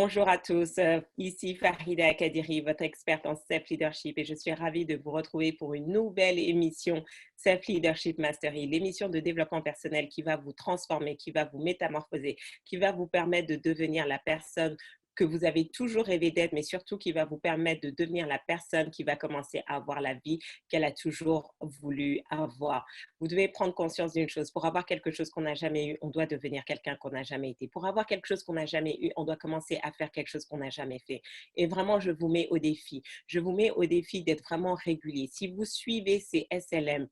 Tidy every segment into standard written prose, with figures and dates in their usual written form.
Bonjour à tous, ici Farida Kadiri, votre experte en self-leadership et je suis ravie de vous retrouver pour une nouvelle émission Self-Leadership Mastery, l'émission de développement personnel qui va vous transformer, qui va vous métamorphoser, qui va vous permettre de devenir la personne que vous avez toujours rêvé d'être, mais surtout qui va vous permettre de devenir la personne qui va commencer à avoir la vie qu'elle a toujours voulu avoir. Vous devez prendre conscience d'une chose. Pour avoir quelque chose qu'on n'a jamais eu, on doit devenir quelqu'un qu'on n'a jamais été. Pour avoir quelque chose qu'on n'a jamais eu, on doit commencer à faire quelque chose qu'on n'a jamais fait. Et vraiment, je vous mets au défi. Je vous mets au défi d'être vraiment régulier. Si vous suivez ces SLM,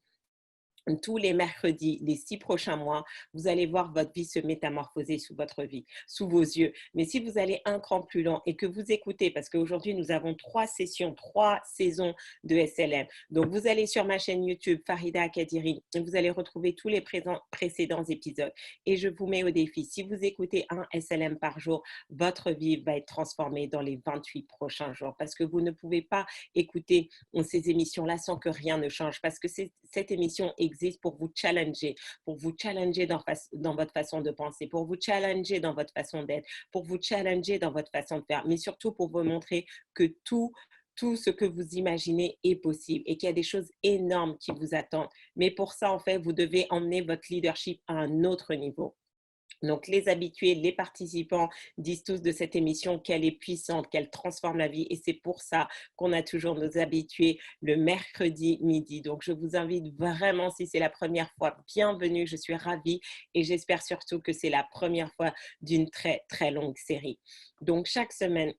tous les mercredis, les 6 prochains mois, vous allez voir votre vie se métamorphoser sous votre vie, sous vos yeux. Mais si vous allez un cran plus loin et que vous écoutez, parce qu'aujourd'hui, nous avons 3 sessions, 3 saisons de SLM. Donc, vous allez sur ma chaîne YouTube, Farida Kadiri, et vous allez retrouver tous les précédents épisodes. Et je vous mets au défi, si vous écoutez un SLM par jour, votre vie va être transformée dans les 28 prochains jours parce que vous ne pouvez pas écouter ces émissions-là sans que rien ne change parce que cette émission existe pour vous challenger dans votre façon de penser, pour vous challenger dans votre façon d'être, pour vous challenger dans votre façon de faire, mais surtout pour vous montrer que tout ce que vous imaginez est possible et qu'il y a des choses énormes qui vous attendent. Mais pour ça, en fait, vous devez emmener votre leadership à un autre niveau. Donc, les habitués, les participants disent tous de cette émission qu'elle est puissante, qu'elle transforme la vie. Et c'est pour ça qu'on a toujours nos habitués le mercredi midi. Donc, je vous invite vraiment, si c'est la première fois, bienvenue. Je suis ravie et j'espère surtout que c'est la première fois d'une très, très longue série. Donc, chaque semaine,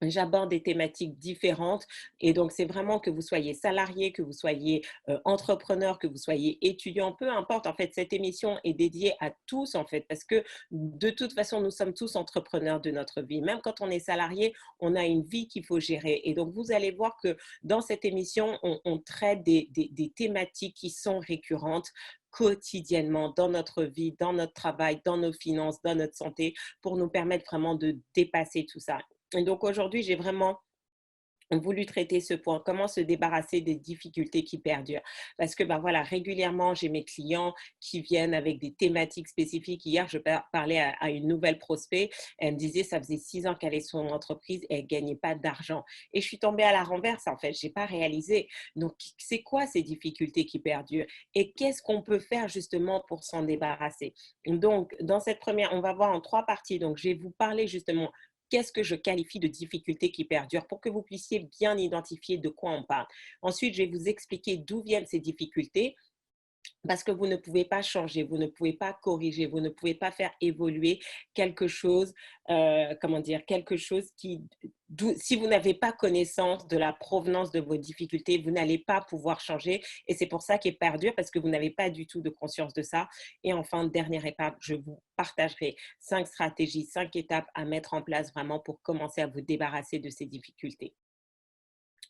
j'aborde des thématiques différentes et donc c'est vraiment que vous soyez salarié, que vous soyez entrepreneur, que vous soyez étudiant, peu importe. En fait, cette émission est dédiée à tous en fait parce que de toute façon, nous sommes tous entrepreneurs de notre vie. Même quand on est salarié, on a une vie qu'il faut gérer. Et donc, vous allez voir que dans cette émission, on traite des thématiques qui sont récurrentes quotidiennement dans notre vie, dans notre travail, dans nos finances, dans notre santé, pour nous permettre vraiment de dépasser tout ça. Et donc aujourd'hui, j'ai vraiment voulu traiter ce point, comment se débarrasser des difficultés qui perdurent. Parce que ben voilà, régulièrement, j'ai mes clients qui viennent avec des thématiques spécifiques. Hier, je parlais à une nouvelle prospect. Elle me disait, ça faisait 6 ans qu'elle est son entreprise et elle ne gagnait pas d'argent. Et je suis tombée à la renverse, en fait. Je n'ai pas réalisé. Donc, c'est quoi ces difficultés qui perdurent? Et qu'est-ce qu'on peut faire justement pour s'en débarrasser? Donc, dans cette première, on va voir en 3 parties. Donc, je vais vous parler justement qu'est-ce que je qualifie de difficultés qui perdurent pour que vous puissiez bien identifier de quoi on parle. Ensuite, je vais vous expliquer d'où viennent ces difficultés parce que vous ne pouvez pas changer, vous ne pouvez pas corriger, vous ne pouvez pas faire évoluer quelque chose, comment dire, quelque chose qui, si vous n'avez pas connaissance de la provenance de vos difficultés, vous n'allez pas pouvoir changer. Et c'est pour ça qu'il perdure, parce que vous n'avez pas du tout de conscience de ça. Et enfin, dernière étape, je vous partagerai 5 stratégies, 5 étapes à mettre en place vraiment pour commencer à vous débarrasser de ces difficultés.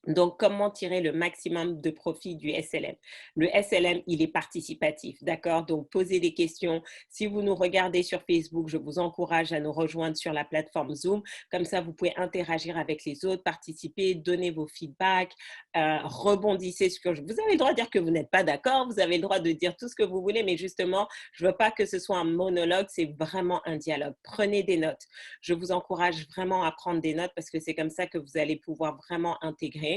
Donc, comment tirer le maximum de profit du SLM? Le SLM, il est participatif, d'accord? Donc, posez des questions. Si vous nous regardez sur Facebook, je vous encourage à nous rejoindre sur la plateforme Zoom. Comme ça, vous pouvez interagir avec les autres, participer, donner vos feedbacks, rebondissez sur... Vous avez le droit de dire que vous n'êtes pas d'accord, vous avez le droit de dire tout ce que vous voulez, mais justement, je ne veux pas que ce soit un monologue, c'est vraiment un dialogue. Prenez des notes. Je vous encourage vraiment à prendre des notes parce que c'est comme ça que vous allez pouvoir vraiment intégrer.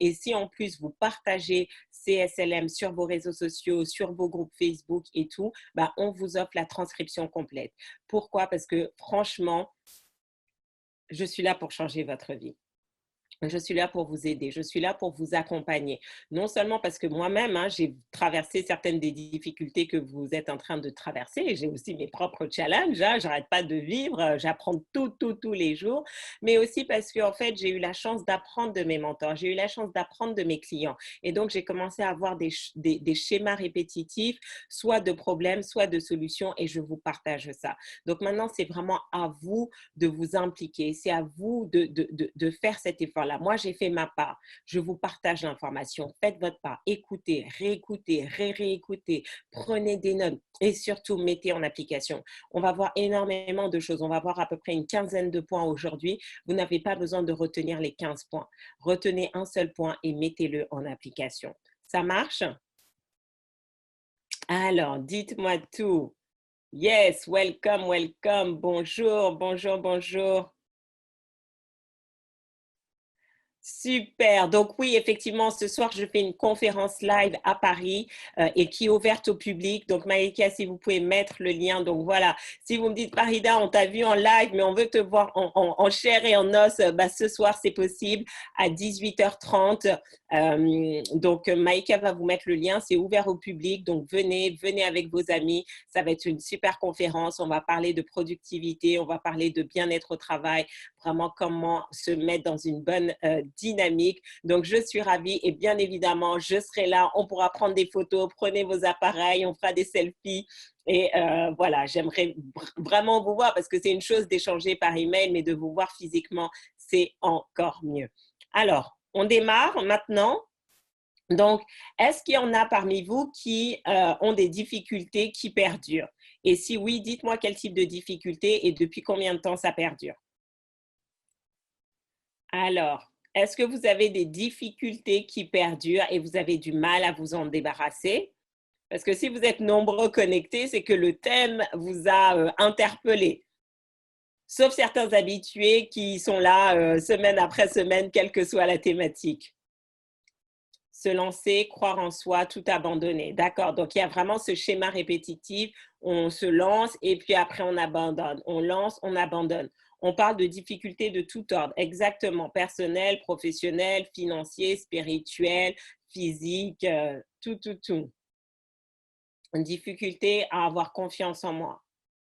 Et si en plus vous partagez CSLM sur vos réseaux sociaux, sur vos groupes Facebook et tout, bah, on vous offre la transcription complète. Pourquoi? Parce que franchement, je suis là pour changer votre vie. Je suis là pour vous aider, je suis là pour vous accompagner. Non seulement parce que moi-même, hein, j'ai traversé certaines des difficultés que vous êtes en train de traverser, j'ai aussi mes propres challenges, hein, j'arrête pas de vivre, j'apprends tous les jours, mais aussi parce que en fait, j'ai eu la chance d'apprendre de mes mentors, j'ai eu la chance d'apprendre de mes clients. Et donc, j'ai commencé à avoir des schémas répétitifs, soit de problèmes, soit de solutions, et je vous partage ça. Donc maintenant, c'est vraiment à vous de vous impliquer, c'est à vous de faire cet effort-là. Moi, j'ai fait ma part. Je vous partage l'information. Faites votre part. Écoutez, réécoutez, réécoutez. Prenez des notes et surtout, mettez en application. On va voir énormément de choses. On va voir à peu près une quinzaine de points aujourd'hui. Vous n'avez pas besoin de retenir les 15 points. Retenez un seul point et mettez-le en application. Ça marche? Alors, dites-moi tout. Yes, welcome, welcome. Bonjour, bonjour, bonjour. Super. Donc oui, effectivement, ce soir, je fais une conférence live à Paris et qui est ouverte au public. Donc Maïka, si vous pouvez mettre le lien. Donc voilà, si vous me dites, Farida, on t'a vu en live, mais on veut te voir en chair et en os, bah, ce soir, c'est possible à 18h30. Donc Maïka va vous mettre le lien. C'est ouvert au public. Donc venez avec vos amis. Ça va être une super conférence. On va parler de productivité, on va parler de bien-être au travail, vraiment comment se mettre dans une bonne dynamique. Donc, je suis ravie et bien évidemment, je serai là. On pourra prendre des photos, prenez vos appareils, on fera des selfies. Et voilà, j'aimerais vraiment vous voir parce que c'est une chose d'échanger par email, mais de vous voir physiquement, c'est encore mieux. Alors, on démarre maintenant. Donc, est-ce qu'il y en a parmi vous qui ont des difficultés qui perdurent? Et si oui, dites-moi quel type de difficulté et depuis combien de temps ça perdure. Alors, est-ce que vous avez des difficultés qui perdurent et vous avez du mal à vous en débarrasser? Parce que si vous êtes nombreux connectés, c'est que le thème vous a interpellé. Sauf certains habitués qui sont là semaine après semaine, quelle que soit la thématique. Se lancer, croire en soi, tout abandonner. D'accord, donc il y a vraiment ce schéma répétitif, on se lance et puis après on abandonne. On lance, on abandonne. On parle de difficultés de tout ordre, exactement, personnel, professionnel, financier, spirituel, physique, tout. Une difficulté à avoir confiance en moi.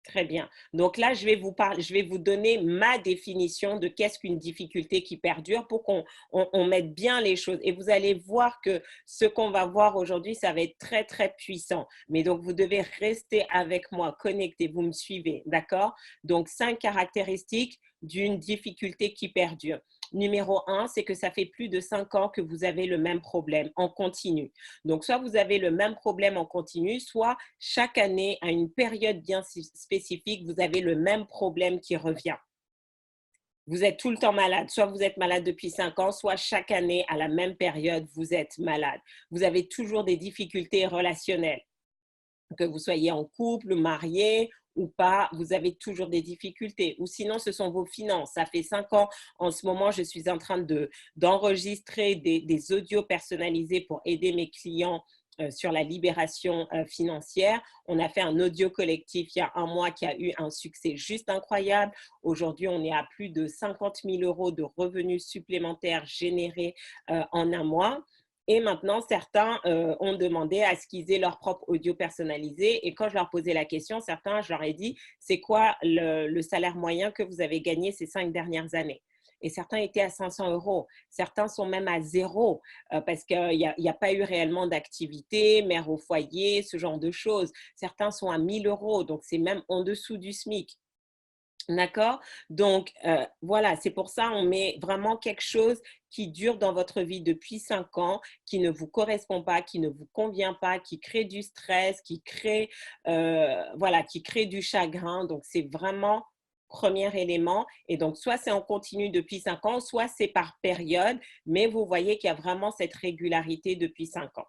Très bien. Donc là, je vais vous donner ma définition de qu'est-ce qu'une difficulté qui perdure pour qu'on mette bien les choses. Et vous allez voir que ce qu'on va voir aujourd'hui, ça va être très, très puissant. Mais donc, vous devez rester avec moi, connecté, vous me suivez, d'accord? Donc, 5 caractéristiques d'une difficulté qui perdure. Numéro 1, c'est que ça fait plus de 5 ans que vous avez le même problème en continu. Donc, soit vous avez le même problème en continu, soit chaque année, à une période bien spécifique, vous avez le même problème qui revient. Vous êtes tout le temps malade. Soit vous êtes malade depuis 5 ans, soit chaque année, à la même période, vous êtes malade. Vous avez toujours des difficultés relationnelles. Que vous soyez en couple, marié ou pas, vous avez toujours des difficultés. Ou sinon, ce sont vos finances. Ça fait 5 ans, en ce moment, je suis en train d'enregistrer des audios personnalisés pour aider mes clients sur la libération financière. On a fait un audio collectif il y a un mois qui a eu un succès juste incroyable. Aujourd'hui, on est à plus de 50 000 € de revenus supplémentaires générés en un mois. Et maintenant, certains ont demandé à ce qu'ils aient leur propre audio personnalisé. Et quand je leur posais la question, certains, je leur ai dit, c'est quoi le salaire moyen que vous avez gagné ces 5 dernières années? Et certains étaient à 500 €. Certains sont même à zéro parce qu'il n'y a pas eu réellement d'activité, mère au foyer, ce genre de choses. Certains sont à 1 000 €, donc c'est même en dessous du SMIC. D'accord? Donc, voilà, c'est pour ça on met vraiment quelque chose qui dure dans votre vie depuis 5 ans, qui ne vous correspond pas, qui ne vous convient pas, qui crée du stress, voilà, qui crée du chagrin. Donc, c'est vraiment premier élément. Et donc, soit c'est en continu depuis 5 ans, soit c'est par période, mais vous voyez qu'il y a vraiment cette régularité depuis 5 ans.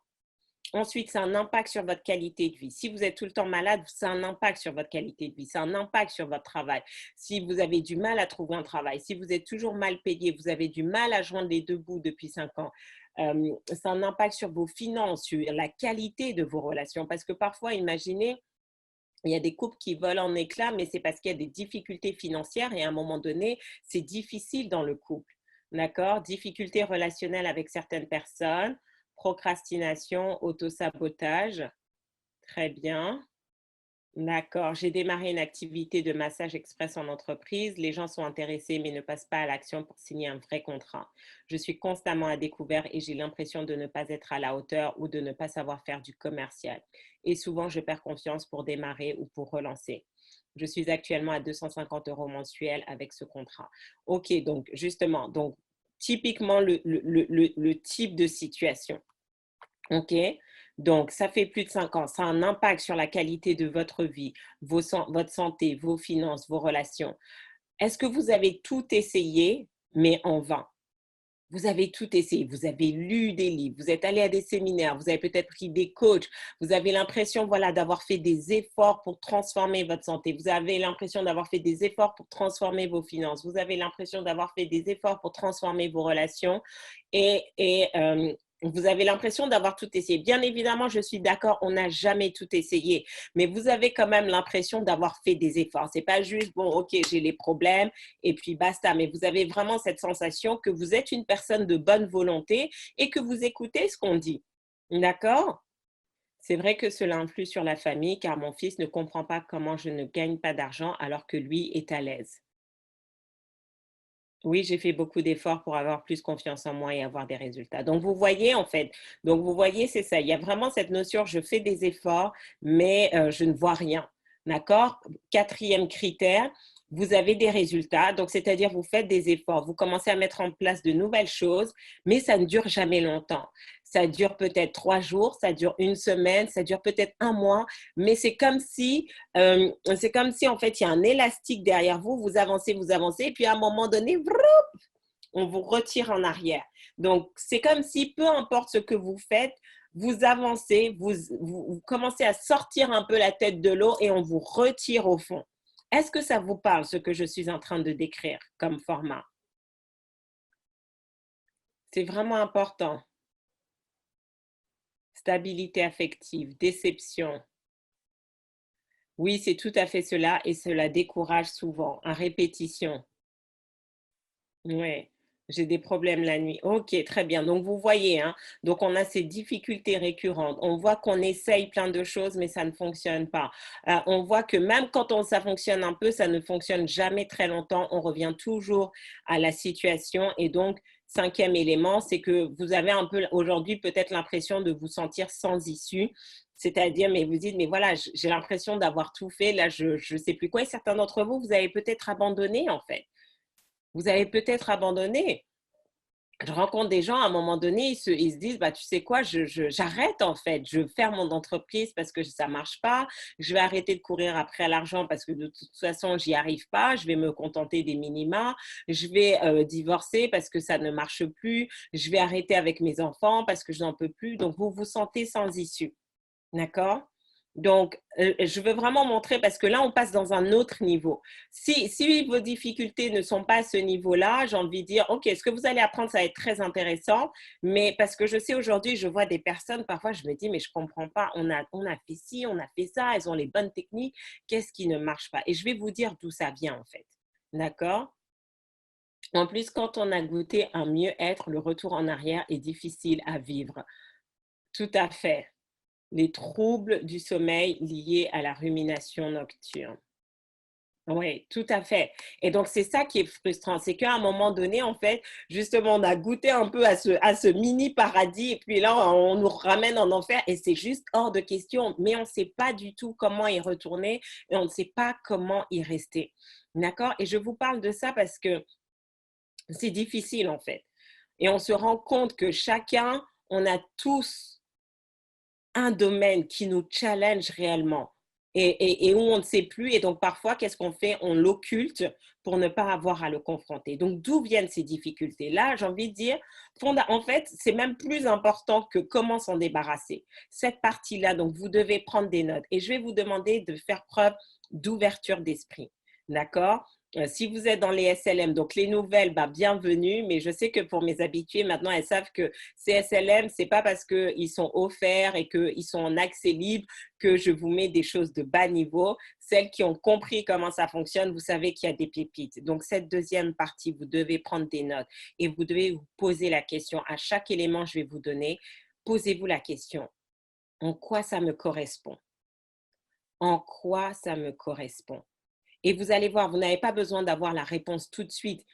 Ensuite, c'est un impact sur votre qualité de vie. Si vous êtes tout le temps malade, c'est un impact sur votre qualité de vie, c'est un impact sur votre travail. Si vous avez du mal à trouver un travail, si vous êtes toujours mal payé, vous avez du mal à joindre les deux bouts depuis 5 ans, c'est un impact sur vos finances, sur la qualité de vos relations. Parce que parfois, imaginez, il y a des couples qui volent en éclats, mais c'est parce qu'il y a des difficultés financières et à un moment donné, c'est difficile dans le couple. D'accord? Difficultés relationnelles avec certaines personnes, procrastination, autosabotage. Très bien. D'accord. J'ai démarré une activité de massage express en entreprise. Les gens sont intéressés mais ne passent pas à l'action pour signer un vrai contrat. Je suis constamment à découvert et j'ai l'impression de ne pas être à la hauteur ou de ne pas savoir faire du commercial. Et souvent, je perds confiance pour démarrer ou pour relancer. Je suis actuellement à 250 € mensuels avec ce contrat. OK, donc justement, donc typiquement le type de situation. OK? Donc, ça fait plus de 5 ans. Ça a un impact sur la qualité de votre vie, votre santé, vos finances, vos relations. Est-ce que vous avez tout essayé, mais en vain? Vous avez tout essayé, vous avez lu des livres, vous êtes allé à des séminaires, vous avez peut-être pris des coachs, vous avez l'impression voilà, d'avoir fait des efforts pour transformer votre santé, vous avez l'impression d'avoir fait des efforts pour transformer vos finances, vous avez l'impression d'avoir fait des efforts pour transformer vos relations et vous avez l'impression d'avoir tout essayé. Bien évidemment, je suis d'accord, on n'a jamais tout essayé, mais vous avez quand même l'impression d'avoir fait des efforts. C'est pas juste, bon, ok, j'ai les problèmes et puis basta, mais vous avez vraiment cette sensation que vous êtes une personne de bonne volonté et que vous écoutez ce qu'on dit. D'accord? C'est vrai que cela influe sur la famille car mon fils ne comprend pas comment je ne gagne pas d'argent alors que lui est à l'aise. Oui, j'ai fait beaucoup d'efforts pour avoir plus confiance en moi et avoir des résultats. Donc, vous voyez, en fait, donc vous voyez, c'est ça. Il y a vraiment cette notion, je fais des efforts, mais je ne vois rien. D'accord? Quatrième critère, vous avez des résultats. Donc, c'est-à-dire, vous faites des efforts, vous commencez à mettre en place de nouvelles choses, mais ça ne dure jamais longtemps. Ça dure peut-être 3 jours, ça dure une semaine, ça dure peut-être un mois, mais c'est comme si, en fait, il y a un élastique derrière vous, vous avancez, et puis à un moment donné, on vous retire en arrière. Donc, c'est comme si, peu importe ce que vous faites, vous avancez, vous commencez à sortir un peu la tête de l'eau et on vous retire au fond. Est-ce que ça vous parle, ce que je suis en train de décrire comme format? C'est vraiment important. Stabilité affective, déception. Oui, c'est tout à fait cela et cela décourage souvent, à répétition. Ouais, j'ai des problèmes la nuit. OK, très bien. Donc vous voyez, hein, donc on a ces difficultés récurrentes. On voit qu'on essaye plein de choses, mais ça ne fonctionne pas. On voit que même quand ça fonctionne un peu, ça ne fonctionne jamais très longtemps. On revient toujours à la situation. Et donc, cinquième élément, c'est que vous avez un peu aujourd'hui peut-être l'impression de vous sentir sans issue. C'est-à-dire, mais vous dites, mais voilà, j'ai l'impression d'avoir tout fait. Là, je ne sais plus quoi. Et certains d'entre vous, vous avez peut-être abandonné, en fait. Vous avez peut-être abandonné. Je rencontre des gens, à un moment donné, ils se disent, bah, tu sais quoi, j'arrête en fait, je ferme mon entreprise parce que ça ne marche pas, je vais arrêter de courir après l'argent parce que de toute façon, j'y arrive pas, je vais me contenter des minima, je vais divorcer parce que ça ne marche plus, je vais arrêter avec mes enfants parce que je n'en peux plus. Donc, vous vous sentez sans issue. D'accord? Donc, je veux vraiment montrer parce que là, on passe dans un autre niveau. Si vos difficultés ne sont pas à ce niveau-là, j'ai envie de dire, OK, ce que vous allez apprendre, ça va être très intéressant, mais parce que je sais aujourd'hui, je vois des personnes, parfois, je me dis, mais je ne comprends pas, on a fait ci, on a fait ça, elles ont les bonnes techniques, qu'est-ce qui ne marche pas? Et je vais vous dire d'où ça vient, en fait. D'accord? En plus, quand on a goûté un mieux-être, le retour en arrière est difficile à vivre. Tout à fait. Les troubles du sommeil liés à la rumination nocturne. Oui, tout à fait. Et donc, c'est ça qui est frustrant, c'est qu'à un moment donné, en fait, justement, on a goûté un peu à ce mini paradis et puis là, on nous ramène en enfer et c'est juste hors de question. Mais on ne sait pas du tout comment y retourner et on ne sait pas comment y rester. D'accord? Et je vous parle de ça parce que c'est difficile, en fait. Et on se rend compte que chacun, on a tous un domaine qui nous challenge réellement et où on ne sait plus. Et donc, parfois, qu'est-ce qu'on fait? On l'occulte pour ne pas avoir à le confronter. Donc, d'où viennent ces difficultés-là? J'ai envie de dire, en fait, c'est même plus important que comment s'en débarrasser. Cette partie-là, donc, vous devez prendre des notes. Et je vais vous demander de faire preuve d'ouverture d'esprit. D'accord? Si vous êtes dans les SLM, donc les nouvelles, bah, bienvenue, mais je sais que pour mes habitués, maintenant, elles savent que ces SLM, ce n'est pas parce qu'ils sont offerts et qu'ils sont en accès libre que je vous mets des choses de bas niveau. Celles qui ont compris comment ça fonctionne, vous savez qu'il y a des pépites. Donc, cette deuxième partie, vous devez prendre des notes et vous devez vous poser la question. À chaque élément, je vais vous donner, posez-vous la question. En quoi ça me correspond? En quoi ça me correspond? Et vous allez voir, vous n'avez pas besoin d'avoir la réponse tout de suite.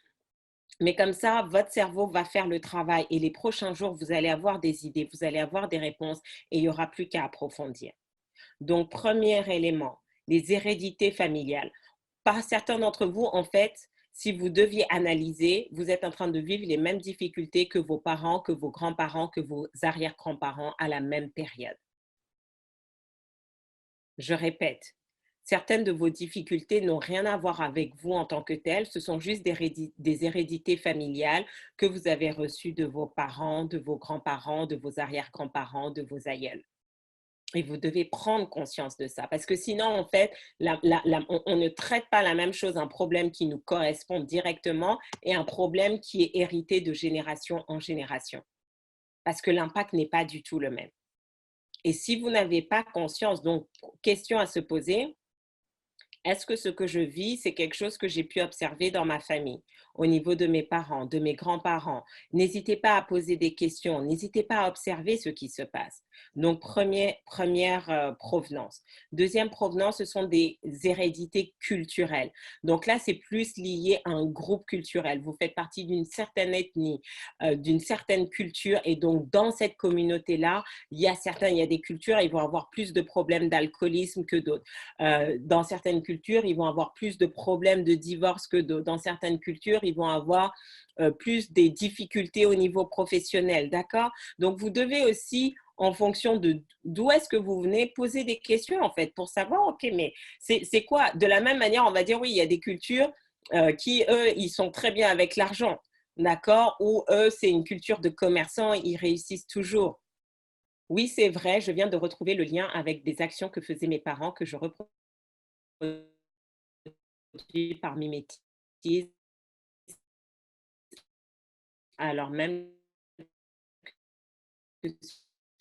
Mais comme ça, votre cerveau va faire le travail et les prochains jours, vous allez avoir des idées, vous allez avoir des réponses et il n'y aura plus qu'à approfondir. Donc, premier élément, les hérédités familiales. Par certains d'entre vous, en fait, si vous deviez analyser, vous êtes en train de vivre les mêmes difficultés que vos parents, que vos grands-parents, que vos arrière-grands-parents à la même période. Je répète, Certaines de vos difficultés n'ont rien à voir avec vous en tant que telles, ce sont juste des hérédités familiales que vous avez reçues de vos parents, de vos grands-parents, de vos arrière-grands-parents, de vos aïeuls. Et vous devez prendre conscience de ça, parce que sinon, en fait, on ne traite pas la même chose, un problème qui nous correspond directement et un problème qui est hérité de génération en génération, parce que l'impact n'est pas du tout le même. Et si vous n'avez pas conscience, donc, question à se poser, est-ce que ce que je vis, c'est quelque chose que j'ai pu observer dans ma famille, au niveau de mes parents, de mes grands-parents? N'hésitez pas à poser des questions, n'hésitez pas à observer ce qui se passe. Donc, première provenance. Deuxième provenance, ce sont des hérédités culturelles. Donc là, c'est plus lié à un groupe culturel. Vous faites partie d'une certaine ethnie, d'une certaine culture, et donc dans cette communauté-là, il y a des cultures, ils vont avoir plus de problèmes d'alcoolisme que d'autres. Dans certaines cultures, ils vont avoir plus de problèmes de divorce que d'autres. Dans certaines cultures, ils vont avoir plus des difficultés au niveau professionnel, d'accord? Donc, vous devez aussi, en fonction de d'où est-ce que vous venez, poser des questions, en fait, pour savoir, OK, mais c'est quoi? De la même manière, on va dire, oui, il y a des cultures qui, eux, ils sont très bien avec l'argent, d'accord? Ou eux, c'est une culture de commerçants, ils réussissent toujours. Oui, c'est vrai, je viens de retrouver le lien avec des actions que faisaient mes parents, que je reproduis par mimétisme, alors même que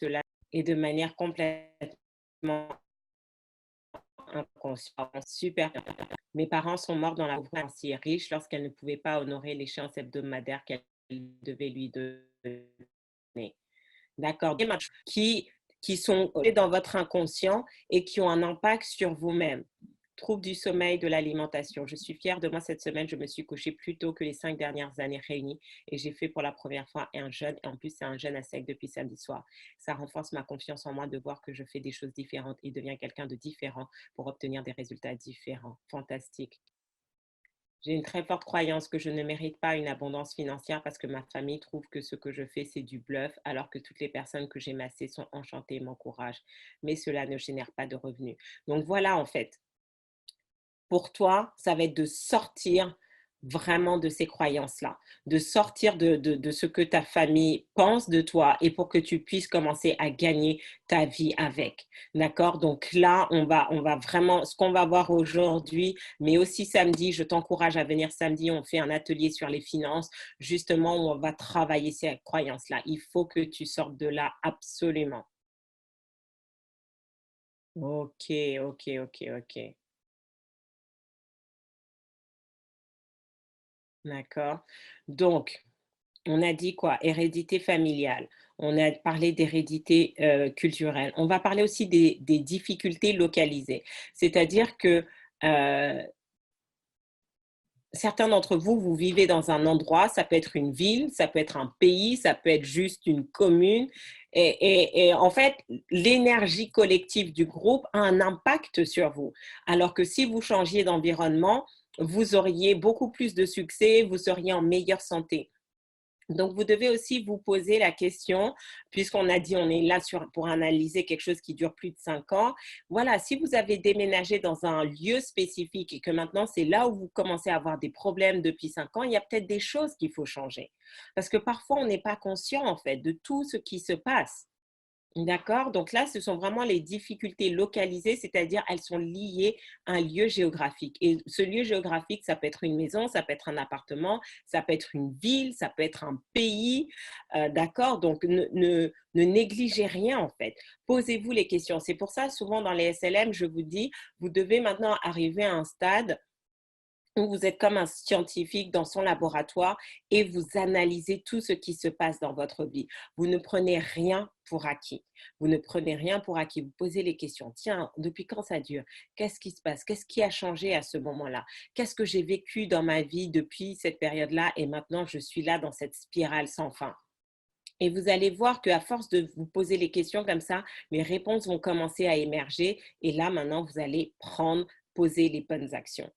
cela est de manière complètement inconsciente. Super. Mes parents sont morts dans la pauvreté si riche lorsqu'elles ne pouvaient pas honorer l'échéance hebdomadaire qu'elles devaient lui donner. D'accord. Qui, qui sont dans votre inconscient et qui ont un impact sur vous-même. Trouble du sommeil, de l'alimentation. Je suis fière de moi cette semaine. Je me suis couchée plus tôt que les 5 dernières années réunies et j'ai fait pour la première fois un jeûne. Et en plus, c'est un jeûne à sec depuis samedi soir. Ça renforce ma confiance en moi de voir que je fais des choses différentes et deviens quelqu'un de différent pour obtenir des résultats différents. Fantastique. J'ai une très forte croyance que je ne mérite pas une abondance financière parce que ma famille trouve que ce que je fais, c'est du bluff, alors que toutes les personnes que j'ai massées sont enchantées et m'encouragent. Mais cela ne génère pas de revenus. Donc voilà, en fait, pour toi, ça va être de sortir vraiment de ces croyances-là, de sortir de ce que ta famille pense de toi et pour que tu puisses commencer à gagner ta vie avec. D'accord? Donc là, on va vraiment, ce qu'on va voir aujourd'hui, mais aussi samedi, je t'encourage à venir samedi, on fait un atelier sur les finances, justement, où on va travailler ces croyances-là. Il faut que tu sortes de là absolument. Ok, ok, ok, ok. D'accord. Donc, on a dit quoi? Hérédité familiale. On a parlé d'hérédité culturelle. On va parler aussi des difficultés localisées. C'est-à-dire que certains d'entre vous, vous vivez dans un endroit, ça peut être une ville, ça peut être un pays, ça peut être juste une commune. Et en fait, l'énergie collective du groupe a un impact sur vous. Alors que si vous changiez d'environnement, vous auriez beaucoup plus de succès, vous seriez en meilleure santé. Donc, vous devez aussi vous poser la question, puisqu'on a dit on est là pour analyser quelque chose qui dure plus de 5 ans. Voilà, si vous avez déménagé dans un lieu spécifique et que maintenant c'est là où vous commencez à avoir des problèmes depuis 5 ans, il y a peut-être des choses qu'il faut changer. Parce que parfois, on n'est pas conscient en fait de tout ce qui se passe. D'accord, donc là, ce sont vraiment les difficultés localisées, c'est-à-dire elles sont liées à un lieu géographique. Et ce lieu géographique, ça peut être une maison, ça peut être un appartement, ça peut être une ville, ça peut être un pays. D'accord, donc ne négligez rien en fait. Posez-vous les questions. C'est pour ça, souvent dans les SLM, je vous dis, vous devez maintenant arriver à un stade où vous êtes comme un scientifique dans son laboratoire et vous analysez tout ce qui se passe dans votre vie. Vous ne prenez rien pour acquis. Vous ne prenez rien pour acquis. Vous posez les questions. Tiens, depuis quand ça dure? Qu'est-ce qui se passe? Qu'est-ce qui a changé à ce moment-là? Qu'est-ce que j'ai vécu dans ma vie depuis cette période-là et maintenant je suis là dans cette spirale sans fin? Et vous allez voir qu'à force de vous poser les questions comme ça, les réponses vont commencer à émerger et là maintenant vous allez poser les bonnes actions.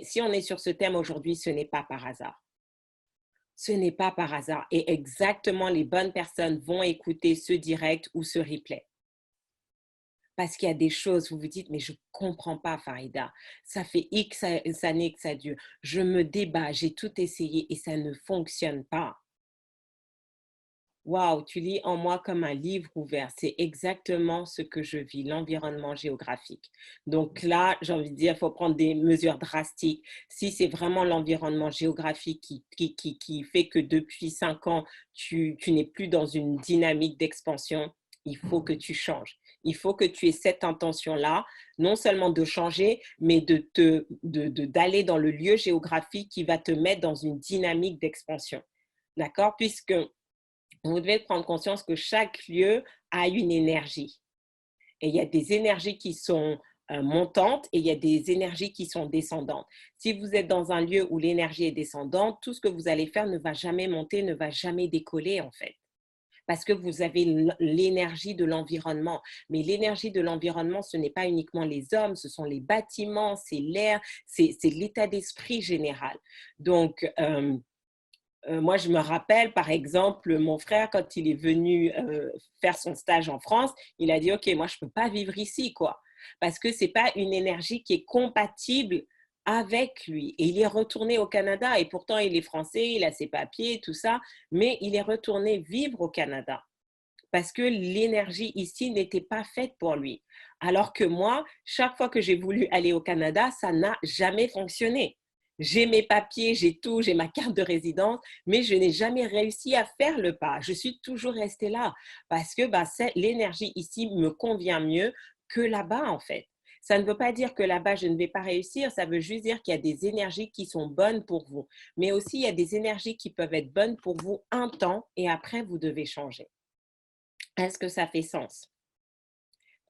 Si on est sur ce thème aujourd'hui, ce n'est pas par hasard. Ce n'est pas par hasard. Et exactement, les bonnes personnes vont écouter ce direct ou ce replay. Parce qu'il y a des choses, vous vous dites, mais je ne comprends pas, Farida. Ça fait X années que ça dure. Je me débat, j'ai tout essayé et ça ne fonctionne pas. Waouh, tu lis en moi comme un livre ouvert. C'est exactement ce que je vis, l'environnement géographique. Donc là, j'ai envie de dire, il faut prendre des mesures drastiques. Si c'est vraiment l'environnement géographique qui fait que depuis 5 ans, tu n'es plus dans une dynamique d'expansion, il faut que tu changes. Il faut que tu aies cette intention-là, non seulement de changer, mais d'aller dans le lieu géographique qui va te mettre dans une dynamique d'expansion. D'accord? Puisque vous devez prendre conscience que chaque lieu a une énergie. Et il y a des énergies qui sont montantes et il y a des énergies qui sont descendantes. Si vous êtes dans un lieu où l'énergie est descendante, tout ce que vous allez faire ne va jamais monter, ne va jamais décoller en fait. Parce que vous avez l'énergie de l'environnement. Mais l'énergie de l'environnement, ce n'est pas uniquement les hommes, ce sont les bâtiments, c'est l'air, c'est l'état d'esprit général. Donc, moi, je me rappelle, par exemple, mon frère, quand il est venu faire son stage en France, il a dit, OK, moi, je ne peux pas vivre ici, quoi. Parce que ce n'est pas une énergie qui est compatible avec lui. Et il est retourné au Canada. Et pourtant, il est français, il a ses papiers, tout ça. Mais il est retourné vivre au Canada. Parce que l'énergie ici n'était pas faite pour lui. Alors que moi, chaque fois que j'ai voulu aller au Canada, ça n'a jamais fonctionné. J'ai mes papiers, j'ai tout, j'ai ma carte de résidence, mais je n'ai jamais réussi à faire le pas. Je suis toujours restée là parce que l'énergie ici me convient mieux que là-bas, en fait. Ça ne veut pas dire que là-bas, je ne vais pas réussir. Ça veut juste dire qu'il y a des énergies qui sont bonnes pour vous. Mais aussi, il y a des énergies qui peuvent être bonnes pour vous un temps et après, vous devez changer. Est-ce que ça fait sens?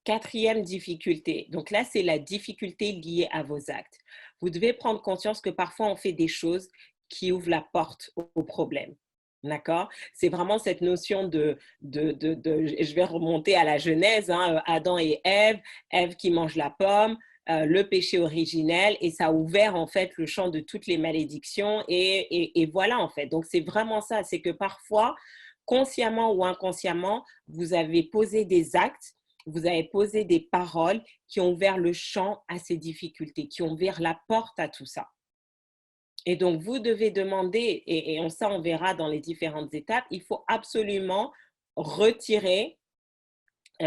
Quatrième difficulté. Donc là, c'est la difficulté liée à vos actes. Vous devez prendre conscience que parfois, on fait des choses qui ouvrent la porte au problème. D'accord? C'est vraiment cette notion je vais remonter à la Genèse, hein, Adam et Ève, Ève qui mange la pomme, le péché originel, et ça a ouvert en fait le champ de toutes les malédictions, et voilà en fait. Donc c'est vraiment ça, c'est que parfois, consciemment ou inconsciemment, vous avez posé des actes, vous avez posé des paroles qui ont ouvert le champ à ces difficultés, qui ont ouvert la porte à tout ça. Et donc, vous devez demander, et ça, on verra dans les différentes étapes, il faut absolument retirer,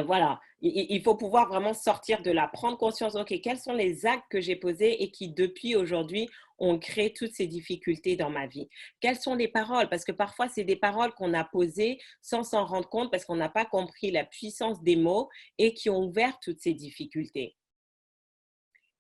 voilà, il faut pouvoir vraiment sortir de là, prendre conscience, OK, quels sont les actes que j'ai posés et qui, depuis aujourd'hui, ont créé toutes ces difficultés dans ma vie? Quelles sont les paroles? Parce que parfois, c'est des paroles qu'on a posées sans s'en rendre compte parce qu'on n'a pas compris la puissance des mots et qui ont ouvert toutes ces difficultés.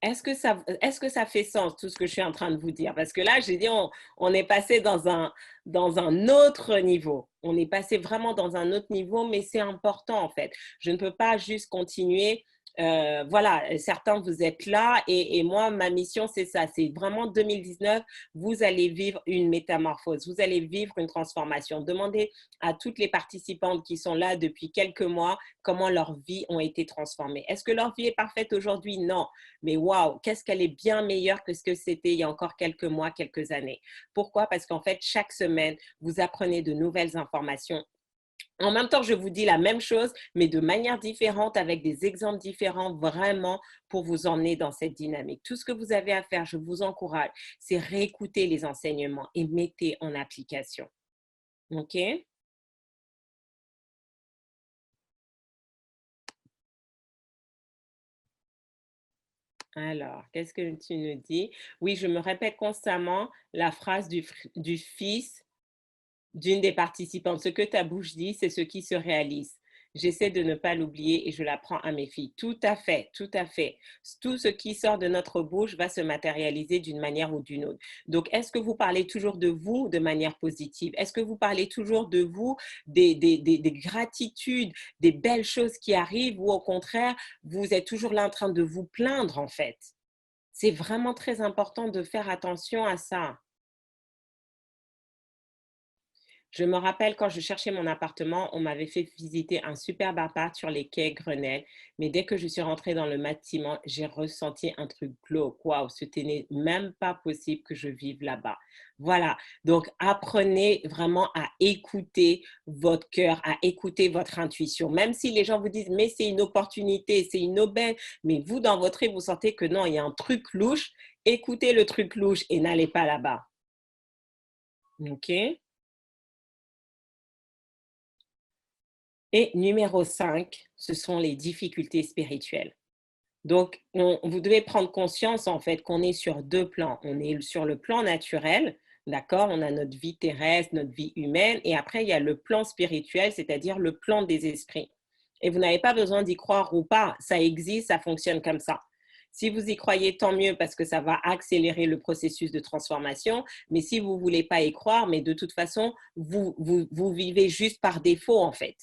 Est-ce que ça fait sens, tout ce que je suis en train de vous dire? Parce que là, j'ai dit, on est passé dans un autre niveau. On est passé vraiment dans un autre niveau, mais c'est important en fait. Je ne peux pas juste continuer. Voilà, certains, vous êtes là et moi, ma mission, c'est ça. C'est vraiment 2019, vous allez vivre une métamorphose, vous allez vivre une transformation. Demandez à toutes les participantes qui sont là depuis quelques mois comment leur vie ont été transformées. Est-ce que leur vie est parfaite aujourd'hui? Non. Mais waouh, qu'est-ce qu'elle est bien meilleure que ce que c'était il y a encore quelques mois, quelques années. Pourquoi? Parce qu'en fait, chaque semaine, vous apprenez de nouvelles informations. En même temps, je vous dis la même chose, mais de manière différente, avec des exemples différents, vraiment pour vous emmener dans cette dynamique. Tout ce que vous avez à faire, je vous encourage, c'est réécouter les enseignements et mettez en application. OK? Alors, qu'est-ce que tu nous dis? Oui, je me répète constamment la phrase du fils d'une des participantes. Ce que ta bouche dit, c'est ce qui se réalise. J'essaie de ne pas l'oublier et je l'apprends à mes filles. Tout à fait, tout à fait. Tout ce qui sort de notre bouche va se matérialiser d'une manière ou d'une autre. Donc, est-ce que vous parlez toujours de vous de manière positive? Est-ce que vous parlez toujours de vous, des gratitudes, des belles choses qui arrivent ou au contraire, vous êtes toujours là en train de vous plaindre en fait? C'est vraiment très important de faire attention à ça. Je me rappelle quand je cherchais mon appartement, on m'avait fait visiter un superbe appart sur les quais Grenelle. Mais dès que je suis rentrée dans le bâtiment, j'ai ressenti un truc glauque. Waouh, c'était même pas possible que je vive là-bas. Voilà. Donc, apprenez vraiment à écouter votre cœur, à écouter votre intuition. Même si les gens vous disent, mais c'est une opportunité, c'est une aubaine, mais vous, dans votre vie, vous sentez que non, il y a un truc louche, écoutez le truc louche et n'allez pas là-bas. OK? Et numéro 5, ce sont les difficultés spirituelles. Donc, vous devez prendre conscience en fait qu'on est sur deux plans. On est sur le plan naturel, d'accord? On a notre vie terrestre, notre vie humaine, et après, il y a le plan spirituel, c'est-à-dire le plan des esprits. Et vous n'avez pas besoin d'y croire ou pas, ça existe, ça fonctionne comme ça. Si vous y croyez, tant mieux parce que ça va accélérer le processus de transformation. Mais si vous ne voulez pas y croire, mais de toute façon, vous vivez juste par défaut en fait.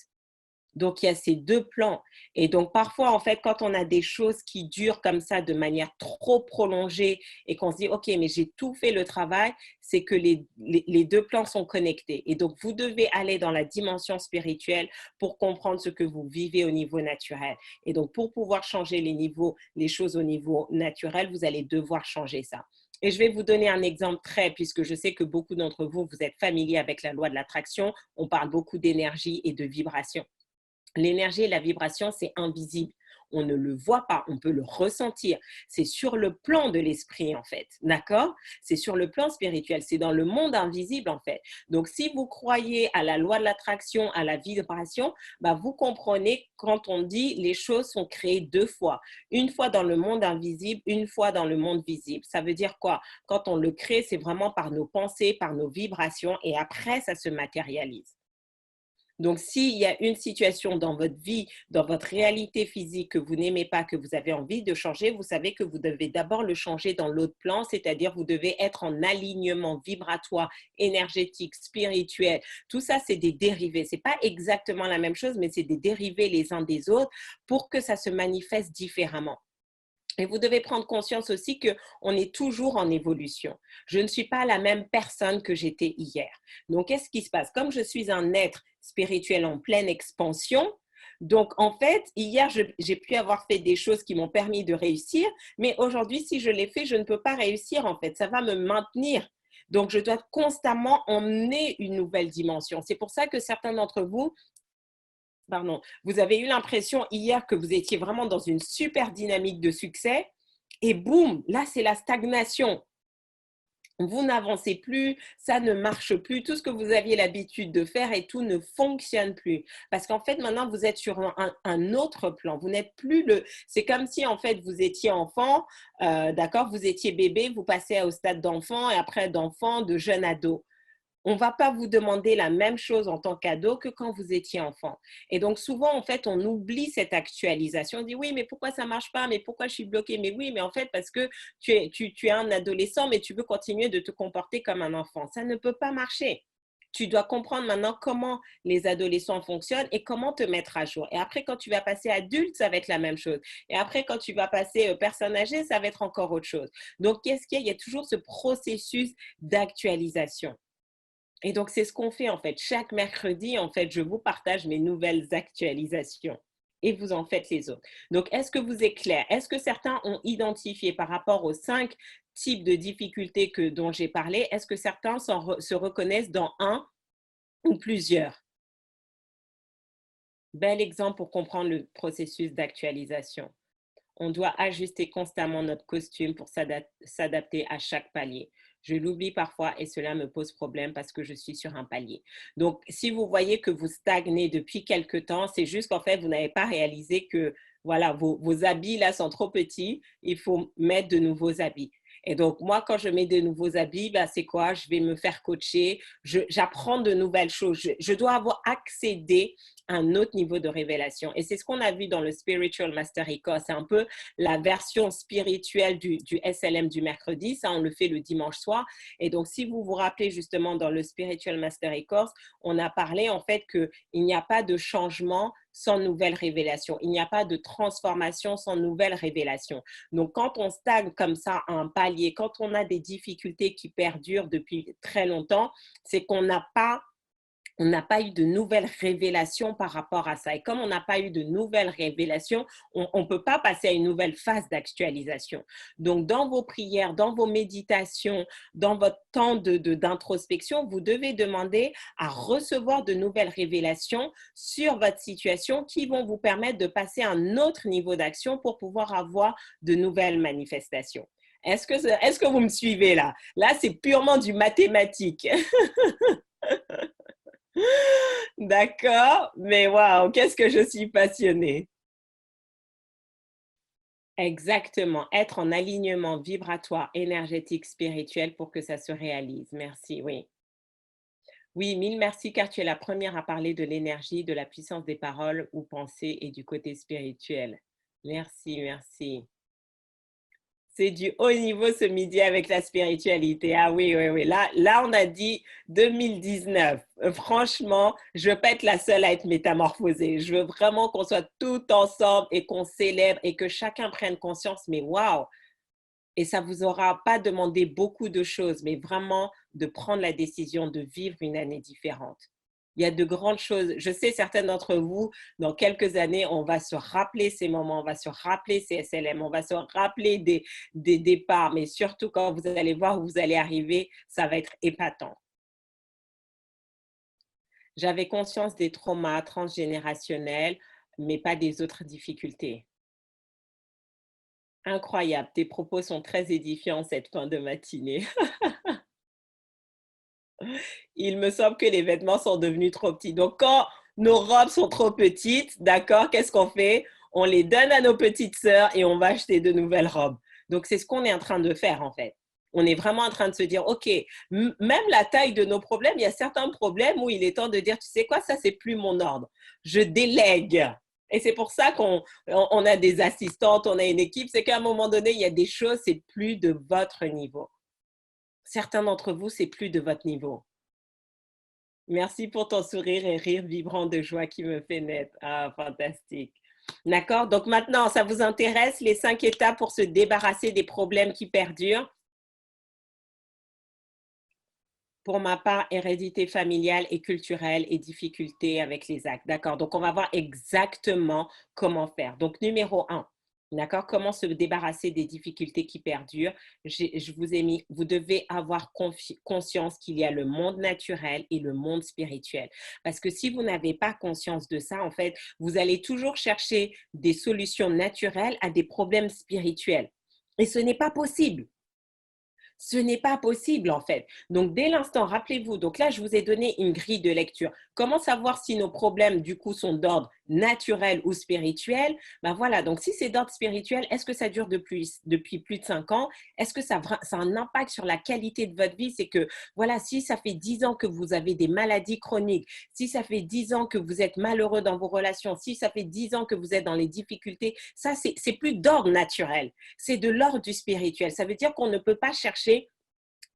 Donc, il y a ces deux plans. Et donc, parfois, en fait, quand on a des choses qui durent comme ça de manière trop prolongée et qu'on se dit, OK, mais j'ai tout fait le travail, c'est que les deux plans sont connectés. Et donc, vous devez aller dans la dimension spirituelle pour comprendre ce que vous vivez au niveau naturel. Et donc, pour pouvoir changer les choses au niveau naturel, vous allez devoir changer ça. Et je vais vous donner un exemple puisque je sais que beaucoup d'entre vous, vous êtes familiers avec la loi de l'attraction. On parle beaucoup d'énergie et de vibration. L'énergie et la vibration, c'est invisible. On ne le voit pas, on peut le ressentir. C'est sur le plan de l'esprit, en fait. D'accord? C'est sur le plan spirituel. C'est dans le monde invisible, en fait. Donc, si vous croyez à la loi de l'attraction, à la vibration, bah, vous comprenez quand on dit les choses sont créées deux fois. Une fois dans le monde invisible, une fois dans le monde visible. Ça veut dire quoi? Quand on le crée, c'est vraiment par nos pensées, par nos vibrations, et après, ça se matérialise. Donc, s'il y a une situation dans votre vie, dans votre réalité physique que vous n'aimez pas, que vous avez envie de changer, vous savez que vous devez d'abord le changer dans l'autre plan, c'est-à-dire vous devez être en alignement vibratoire, énergétique, spirituel. Tout ça, c'est des dérivés. Ce n'est pas exactement la même chose, mais c'est des dérivés les uns des autres pour que ça se manifeste différemment. Et vous devez prendre conscience aussi qu'on est toujours en évolution. Je ne suis pas la même personne que j'étais hier. Donc, qu'est-ce qui se passe? Comme je suis un être spirituel en pleine expansion, donc en fait, hier, j'ai pu avoir fait des choses qui m'ont permis de réussir, mais aujourd'hui, si je l'ai fait, je ne peux pas réussir en fait. Ça va me maintenir. Donc, je dois constamment emmener une nouvelle dimension. C'est pour ça que certains d'entre vous, pardon, vous avez eu l'impression hier que vous étiez vraiment dans une super dynamique de succès et boum, là, c'est la stagnation. Vous n'avancez plus, ça ne marche plus, tout ce que vous aviez l'habitude de faire et tout ne fonctionne plus. Parce qu'en fait, maintenant, vous êtes sur un autre plan. Vous n'êtes plus c'est comme si, en fait, vous étiez enfant, d'accord, vous étiez bébé, vous passez au stade d'enfant et après d'enfant, de jeune ado. On ne va pas vous demander la même chose en tant qu'ado que quand vous étiez enfant. Et donc, souvent, en fait, on oublie cette actualisation. On dit, oui, mais pourquoi ça ne marche pas? Mais pourquoi je suis bloquée? Mais oui, mais en fait, parce que tu es un adolescent, mais tu veux continuer de te comporter comme un enfant. Ça ne peut pas marcher. Tu dois comprendre maintenant comment les adolescents fonctionnent et comment te mettre à jour. Et après, quand tu vas passer adulte, ça va être la même chose. Et après, quand tu vas passer personne âgée, ça va être encore autre chose. Donc, qu'est-ce qu'il y a? Il y a toujours ce processus d'actualisation. Et donc, c'est ce qu'on fait en fait. Chaque mercredi, en fait, je vous partage mes nouvelles actualisations et vous en faites les autres. Donc, est-ce que vous êtes clair? Est-ce que certains ont identifié par rapport aux 5 types de difficultés dont j'ai parlé, est-ce que certains se reconnaissent dans un ou plusieurs? Bel exemple pour comprendre le processus d'actualisation. On doit ajuster constamment notre costume pour s'adapter à chaque palier. Je l'oublie parfois et cela me pose problème parce que je suis sur un palier. Donc, si vous voyez que vous stagnez depuis quelque temps, c'est juste qu'en fait, vous n'avez pas réalisé que voilà, vos habits là sont trop petits. Il faut mettre de nouveaux habits. Et donc, moi, quand je mets de nouveaux habits, ben, c'est quoi? Je vais me faire coacher. J'apprends de nouvelles choses. Je dois avoir accédé à un autre niveau de révélation. Et c'est ce qu'on a vu dans le Spiritual Mastery Course. C'est un peu la version spirituelle du SLM du mercredi. Ça, on le fait le dimanche soir. Et donc, si vous vous rappelez justement dans le Spiritual Mastery Course, on a parlé en fait qu'il n'y a pas de changement sans nouvelle révélation. Il n'y a pas de transformation sans nouvelle révélation. Donc, quand on stagne comme ça à un palier, quand on a des difficultés qui perdurent depuis très longtemps, c'est qu'on n'a pas on n'a pas eu de nouvelles révélations par rapport à ça. Et comme on n'a pas eu de nouvelles révélations, on ne peut pas passer à une nouvelle phase d'actualisation. Donc, dans vos prières, dans vos méditations, dans votre temps d'introspection, vous devez demander à recevoir de nouvelles révélations sur votre situation qui vont vous permettre de passer à un autre niveau d'action pour pouvoir avoir de nouvelles manifestations. Est-ce que vous me suivez là? Là, c'est purement du mathématique. D'accord, mais waouh, qu'est-ce que je suis passionnée. Exactement, être en alignement vibratoire, énergétique, spirituel pour que ça se réalise. Merci, oui. Oui, mille merci car tu es la première à parler de l'énergie, de la puissance des paroles ou pensées et du côté spirituel. Merci, merci. C'est du haut niveau ce midi avec la spiritualité. Ah oui, oui, oui. Là on a dit 2019. Franchement, je veux pas être la seule à être métamorphosée. Je veux vraiment qu'on soit tout ensemble et qu'on célèbre et que chacun prenne conscience. Mais waouh! Et ça vous aura pas demandé beaucoup de choses, mais vraiment de prendre la décision de vivre une année différente. Il y a de grandes choses. Je sais, certains d'entre vous, dans quelques années, on va se rappeler ces moments, on va se rappeler ces SLM, on va se rappeler des départs, mais surtout quand vous allez voir où vous allez arriver, ça va être épatant. J'avais conscience des traumas transgénérationnels, mais pas des autres difficultés. Incroyable, tes propos sont très édifiants cette fin de matinée. Il me semble que les vêtements sont devenus trop petits. Donc, quand nos robes sont trop petites, d'accord, qu'est-ce qu'on fait? On les donne à nos petites sœurs et on va acheter de nouvelles robes. Donc, c'est ce qu'on est en train de faire, en fait. On est vraiment en train de se dire, OK, même la taille de nos problèmes, il y a certains problèmes où il est temps de dire, tu sais quoi, ça, c'est plus mon ordre. Je délègue. Et c'est pour ça qu'on a des assistantes, on a une équipe. C'est qu'à un moment donné, il y a des choses, c'est plus de votre niveau. Certains d'entre vous, c'est plus de votre niveau. Merci pour ton sourire et rire vibrant de joie qui me fait naître. Ah, fantastique. D'accord. Donc maintenant, ça vous intéresse les 5 étapes pour se débarrasser des problèmes qui perdurent? Pour ma part, hérédité familiale et culturelle et difficultés avec les actes. D'accord. Donc, on va voir exactement comment faire. Donc, numéro un, d'accord, comment se débarrasser des difficultés qui perdurent. Je vous ai mis, vous devez avoir conscience qu'il y a le monde naturel et le monde spirituel. Parce que si vous n'avez pas conscience de ça, en fait, vous allez toujours chercher des solutions naturelles à des problèmes spirituels. Et ce n'est pas possible. Ce n'est pas possible en fait. Donc dès l'instant, rappelez-vous, donc là je vous ai donné une grille de lecture. Comment savoir si nos problèmes du coup sont d'ordre naturel ou spirituel? Ben voilà, donc si c'est d'ordre spirituel, est-ce que ça dure depuis plus de 5 ans? Est-ce que ça a un impact sur la qualité de votre vie? C'est que voilà, si ça fait 10 ans que vous avez des maladies chroniques, si ça fait 10 ans que vous êtes malheureux dans vos relations, si ça fait 10 ans que vous êtes dans les difficultés, ça c'est plus d'ordre naturel, c'est de l'ordre du spirituel. Ça veut dire qu'on ne peut pas chercher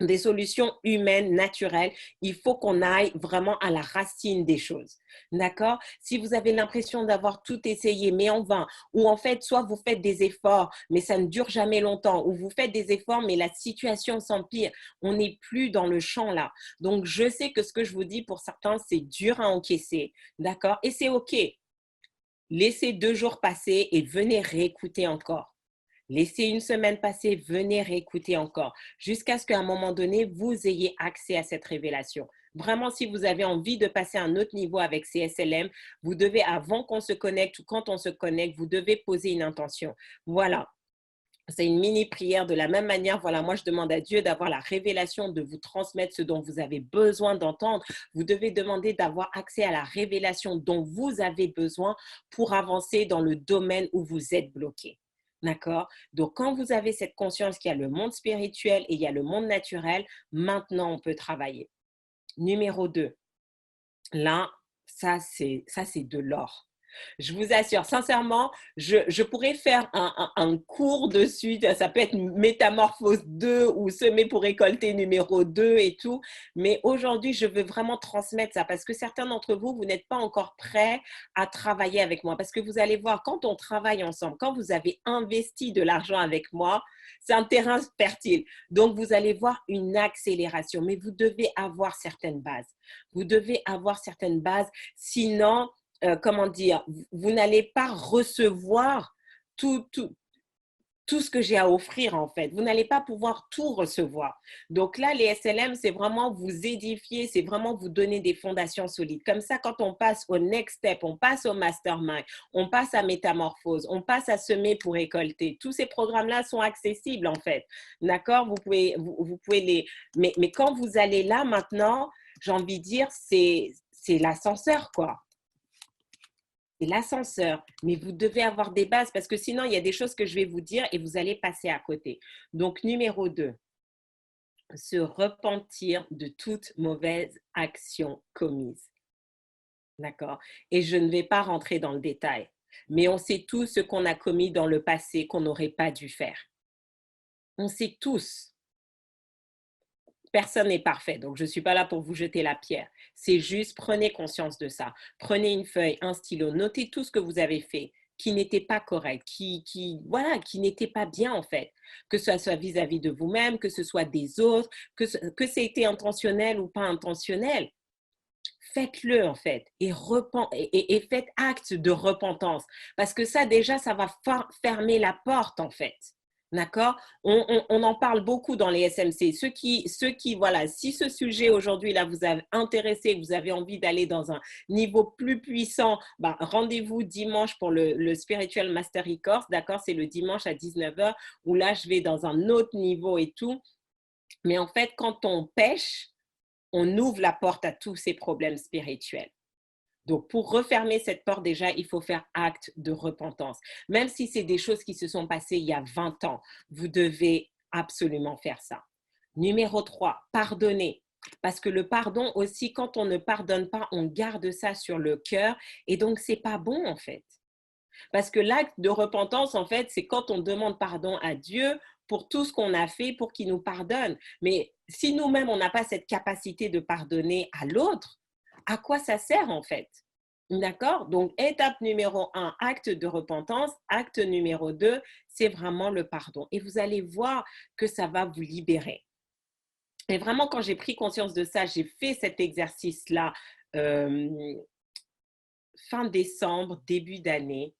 des solutions humaines, naturelles. Il faut qu'on aille vraiment à la racine des choses. D'accord? Si vous avez l'impression d'avoir tout essayé, mais en vain, ou en fait, soit vous faites des efforts, mais ça ne dure jamais longtemps, ou vous faites des efforts, mais la situation s'empire, on n'est plus dans le champ là. Donc, je sais que ce que je vous dis pour certains, c'est dur à encaisser. D'accord? Et c'est OK. Laissez 2 jours passer et venez réécouter encore. Laissez une semaine passer, venez réécouter encore, jusqu'à ce qu'à un moment donné, vous ayez accès à cette révélation. Vraiment, si vous avez envie de passer à un autre niveau avec CSLM, vous devez, avant qu'on se connecte ou quand on se connecte, vous devez poser une intention. Voilà. C'est une mini prière de la même manière. Voilà, moi je demande à Dieu d'avoir la révélation, de vous transmettre ce dont vous avez besoin d'entendre. Vous devez demander d'avoir accès à la révélation dont vous avez besoin pour avancer dans le domaine où vous êtes bloqué. D'accord? Donc, quand vous avez cette conscience qu'il y a le monde spirituel et il y a le monde naturel, maintenant, on peut travailler. Numéro 2, là, ça, c'est de l'or. Je vous assure, sincèrement, je pourrais faire un cours dessus. Ça peut être métamorphose 2 ou semer pour récolter numéro 2 et tout. Mais aujourd'hui, je veux vraiment transmettre ça parce que certains d'entre vous, vous n'êtes pas encore prêts à travailler avec moi. Parce que vous allez voir, quand on travaille ensemble, quand vous avez investi de l'argent avec moi, c'est un terrain fertile. Donc, vous allez voir une accélération. Mais vous devez avoir certaines bases. Vous devez avoir certaines bases. Sinon, comment dire, vous n'allez pas recevoir tout, tout, tout ce que j'ai à offrir en fait. Vous n'allez pas pouvoir tout recevoir. Donc là, les SLM, c'est vraiment vous édifier, c'est vraiment vous donner des fondations solides. Comme ça, quand on passe au next step, on passe au mastermind, on passe à métamorphose, on passe à semer pour récolter. Tous ces programmes-là sont accessibles en fait. D'accord? Vous pouvez les... Mais quand vous allez là maintenant, j'ai envie de dire, c'est l'ascenseur quoi. C'est l'ascenseur, mais vous devez avoir des bases parce que sinon, il y a des choses que je vais vous dire et vous allez passer à côté. Donc, numéro 2, se repentir de toute mauvaise action commise. D'accord? Et je ne vais pas rentrer dans le détail, mais on sait tous ce qu'on a commis dans le passé qu'on n'aurait pas dû faire. On sait tous. Personne n'est parfait, donc je ne suis pas là pour vous jeter la pierre. C'est juste, prenez conscience de ça. Prenez une feuille, un stylo, notez tout ce que vous avez fait qui n'était pas correct, voilà, qui n'était pas bien en fait. Que ce soit vis-à-vis de vous-même, que ce soit des autres, que c'était intentionnel ou pas intentionnel. Faites-le en fait et faites acte de repentance. Parce que ça déjà, ça va fermer la porte en fait. D'accord? On en parle beaucoup dans les SMC. Ceux qui, voilà, si ce sujet aujourd'hui là vous a intéressé, vous avez envie d'aller dans un niveau plus puissant, ben, rendez-vous dimanche pour le Spiritual Mastery Course. D'accord? C'est le dimanche à 19h où là je vais dans un autre niveau et tout. Mais en fait, quand on pêche, on ouvre la porte à tous ces problèmes spirituels. Donc, pour refermer cette porte, déjà, il faut faire acte de repentance. Même si c'est des choses qui se sont passées il y a 20 ans, vous devez absolument faire ça. Numéro 3, pardonner. Parce que le pardon aussi, quand on ne pardonne pas, on garde ça sur le cœur et donc, c'est pas bon en fait. Parce que l'acte de repentance, en fait, c'est quand on demande pardon à Dieu pour tout ce qu'on a fait, pour qu'il nous pardonne. Mais si nous-mêmes, on n'a pas cette capacité de pardonner à l'autre, à quoi ça sert en fait? D'accord? Donc, étape numéro 1, acte de repentance. Acte numéro 2, c'est vraiment le pardon. Et vous allez voir que ça va vous libérer. Et vraiment, quand j'ai pris conscience de ça, j'ai fait cet exercice-là fin décembre, début d'année.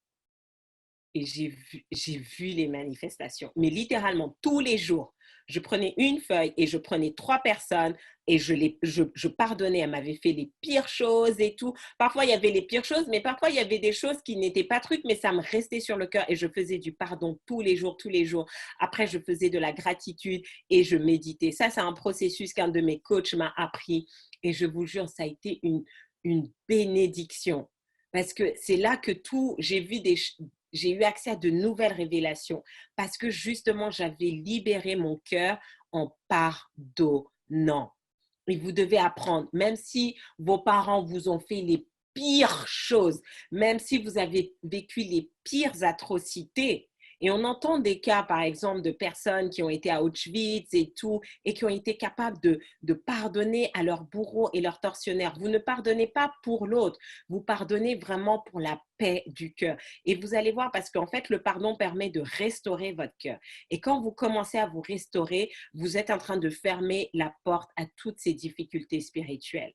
Et j'ai vu les manifestations. Mais littéralement, tous les jours, je prenais une feuille et je prenais 3 personnes et je pardonnais. Elle m'avait fait les pires choses et tout. Parfois, il y avait les pires choses, mais parfois, il y avait des choses qui n'étaient pas trucs, mais ça me restait sur le cœur et je faisais du pardon tous les jours, tous les jours. Après, je faisais de la gratitude et je méditais. Ça, c'est un processus qu'un de mes coachs m'a appris. Et je vous jure, ça a été une bénédiction. Parce que c'est là que j'ai eu accès à de nouvelles révélations parce que justement, j'avais libéré mon cœur en pardonnant. Et vous devez apprendre, même si vos parents vous ont fait les pires choses, même si vous avez vécu les pires atrocités, et on entend des cas, par exemple, de personnes qui ont été à Auschwitz et tout, et qui ont été capables de pardonner à leurs bourreaux et leurs tortionnaires. Vous ne pardonnez pas pour l'autre, vous pardonnez vraiment pour la paix du cœur. Et vous allez voir, parce qu'en fait, le pardon permet de restaurer votre cœur. Et quand vous commencez à vous restaurer, vous êtes en train de fermer la porte à toutes ces difficultés spirituelles.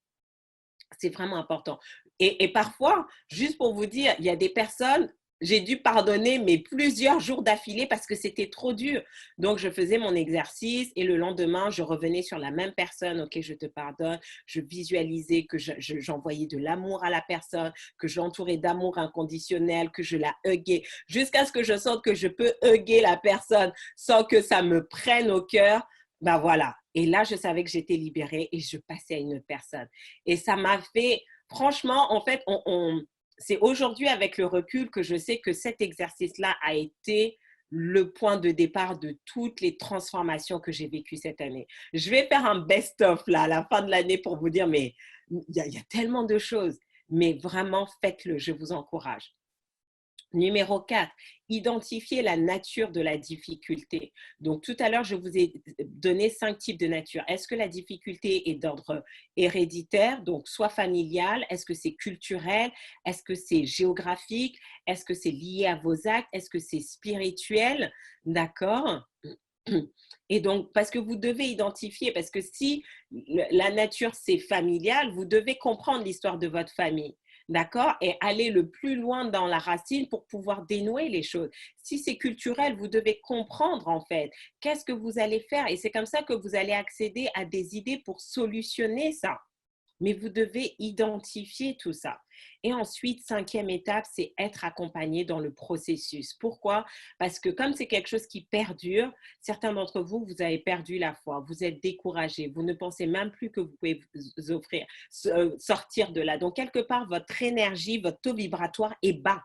C'est vraiment important. Et parfois, juste pour vous dire, il y a des personnes, j'ai dû pardonner, mais plusieurs jours d'affilée parce que c'était trop dur. Donc, je faisais mon exercice et le lendemain, je revenais sur la même personne. OK, je te pardonne. Je visualisais que j'envoyais de l'amour à la personne, que j'entourais d'amour inconditionnel, que je la huguais, jusqu'à ce que je sente que je peux hugger la personne sans que ça me prenne au cœur. Ben voilà. Et là, je savais que j'étais libérée et je passais à une autre personne. Et ça m'a fait, franchement, en fait, c'est aujourd'hui avec le recul que je sais que cet exercice-là a été le point de départ de toutes les transformations que j'ai vécues cette année. Je vais faire un best-of là à la fin de l'année pour vous dire, mais il y a tellement de choses. mais vraiment faites-le, je vous encourage. Numéro 4, identifier la nature de la difficulté. Donc, tout à l'heure, je vous ai donné 5 types de nature. Est-ce que la difficulté est d'ordre héréditaire, donc soit familial? Est-ce que c'est culturel? Est-ce que c'est géographique? Est-ce que c'est lié à vos actes? Est-ce que c'est spirituel? D'accord? Et donc, parce que vous devez identifier, parce que si la nature c'est familial, vous devez comprendre l'histoire de votre famille. D'accord? Et aller le plus loin dans la racine pour pouvoir dénouer les choses. Si c'est culturel, vous devez comprendre en fait qu'est-ce que vous allez faire. Et c'est comme ça que vous allez accéder à des idées pour solutionner ça. Mais vous devez identifier tout ça. Et ensuite, 5e étape, c'est être accompagné dans le processus. Pourquoi? Parce que comme c'est quelque chose qui perdure, certains d'entre vous, vous avez perdu la foi, vous êtes découragés, vous ne pensez même plus que vous pouvez vous offrir, sortir de là. Donc, quelque part, votre énergie, votre taux vibratoire est bas.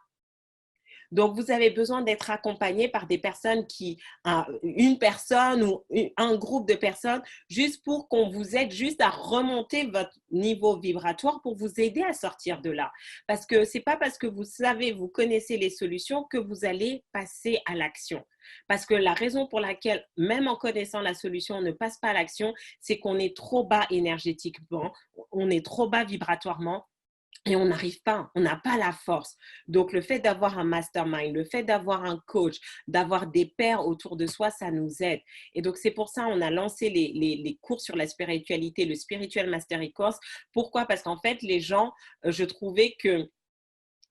Donc, vous avez besoin d'être accompagné par des personnes une personne ou un groupe de personnes, juste pour qu'on vous aide juste à remonter votre niveau vibratoire pour vous aider à sortir de là. Parce que c'est pas parce que vous savez, vous connaissez les solutions que vous allez passer à l'action. Parce que la raison pour laquelle, même en connaissant la solution, on ne passe pas à l'action, c'est qu'on est trop bas énergétiquement, on est trop bas vibratoirement. Et on n'arrive pas, on n'a pas la force. Donc, le fait d'avoir un mastermind, le fait d'avoir un coach, d'avoir des pairs autour de soi, ça nous aide. Et donc, c'est pour ça qu'on a lancé les cours sur la spiritualité, le Spiritual Mastery Course. Pourquoi? Parce qu'en fait, les gens, je trouvais que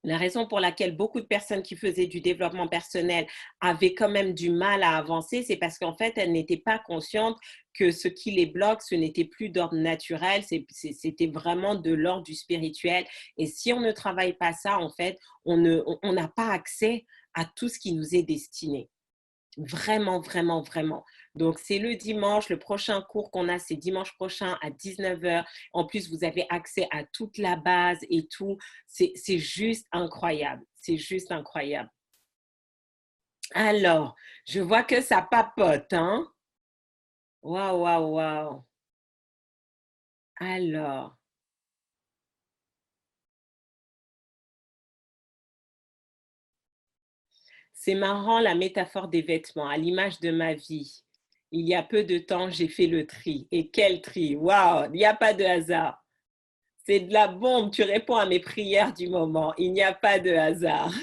la raison pour laquelle beaucoup de personnes qui faisaient du développement personnel avaient quand même du mal à avancer, c'est parce qu'en fait, elles n'étaient pas conscientes que ce qui les bloque, ce n'était plus d'ordre naturel, c'était vraiment de l'ordre du spirituel. Et si on ne travaille pas ça, en fait, on n'a pas accès à tout ce qui nous est destiné. Vraiment, vraiment, vraiment. Donc, c'est le dimanche. Le prochain cours qu'on a, c'est dimanche prochain à 19h. En plus, vous avez accès à toute la base et tout. C'est juste incroyable. C'est juste incroyable. Alors, je vois que ça papote, hein? Waouh, waouh, waouh. Alors, c'est marrant la métaphore des vêtements, à l'image de ma vie. Il y a peu de temps, j'ai fait le tri. Et quel tri! Waouh, il n'y a pas de hasard. C'est de la bombe, tu réponds à mes prières du moment. Il n'y a pas de hasard.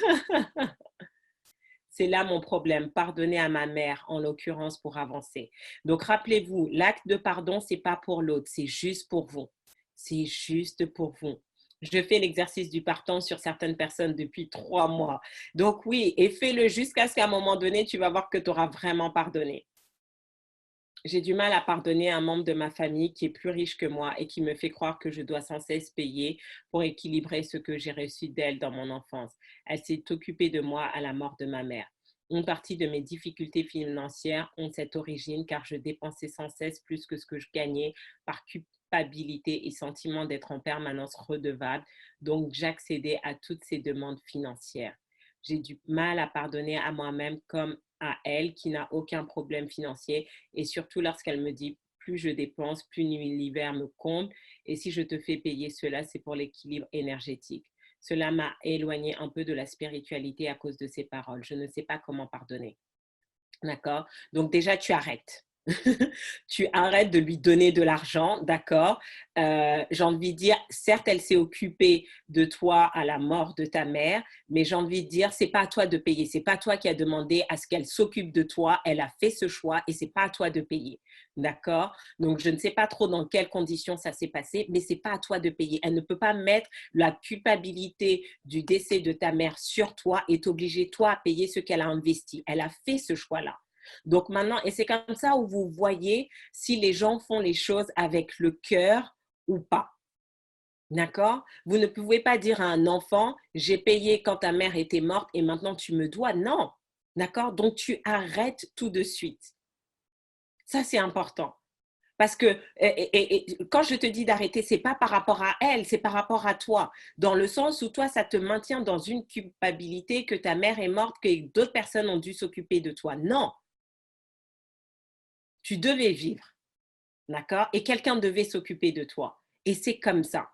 C'est là mon problème, pardonner à ma mère, en l'occurrence, pour avancer. Donc, rappelez-vous, l'acte de pardon, c'est pas pour l'autre, c'est juste pour vous. C'est juste pour vous. Je fais l'exercice du pardon sur certaines personnes depuis 3 mois. Donc, oui, et fais-le jusqu'à ce qu'à un moment donné, tu vas voir que tu auras vraiment pardonné. J'ai du mal à pardonner à un membre de ma famille qui est plus riche que moi et qui me fait croire que je dois sans cesse payer pour équilibrer ce que j'ai reçu d'elle dans mon enfance. Elle s'est occupée de moi à la mort de ma mère. Une partie de mes difficultés financières ont cette origine car je dépensais sans cesse plus que ce que je gagnais par culpabilité et sentiment d'être en permanence redevable. Donc, j'accédais à toutes ces demandes financières. J'ai du mal à pardonner à moi-même comme à elle qui n'a aucun problème financier et surtout lorsqu'elle me dit plus je dépense, plus l'hiver me comble et si je te fais payer cela, c'est pour l'équilibre énergétique. Cela m'a éloigné un peu de la spiritualité à cause de ces paroles. Je ne sais pas comment pardonner. D'accord? Donc déjà, tu arrêtes. Tu arrêtes de lui donner de l'argent, d'accord? J'ai envie de dire, certes, elle s'est occupée de toi à la mort de ta mère, mais j'ai envie de dire, c'est pas à toi de payer. C'est pas toi qui as demandé à ce qu'elle s'occupe de toi. Elle a fait ce choix et c'est pas à toi de payer, d'accord? Donc, je ne sais pas trop dans quelles conditions ça s'est passé, mais c'est pas à toi de payer. Elle ne peut pas mettre la culpabilité du décès de ta mère sur toi et t'obliger, toi, à payer ce qu'elle a investi. Elle a fait ce choix-là. Donc maintenant, et c'est comme ça où vous voyez si les gens font les choses avec le cœur ou pas. D'accord? Vous ne pouvez pas dire à un enfant, j'ai payé quand ta mère était morte et maintenant tu me dois. Non. D'accord? Donc tu arrêtes tout de suite. Ça, c'est important. Parce que quand je te dis d'arrêter, ce n'est pas par rapport à elle, c'est par rapport à toi. Dans le sens où toi, ça te maintient dans une culpabilité que ta mère est morte, que d'autres personnes ont dû s'occuper de toi. Non, tu devais vivre. D'accord? Et quelqu'un devait s'occuper de toi. Et c'est comme ça.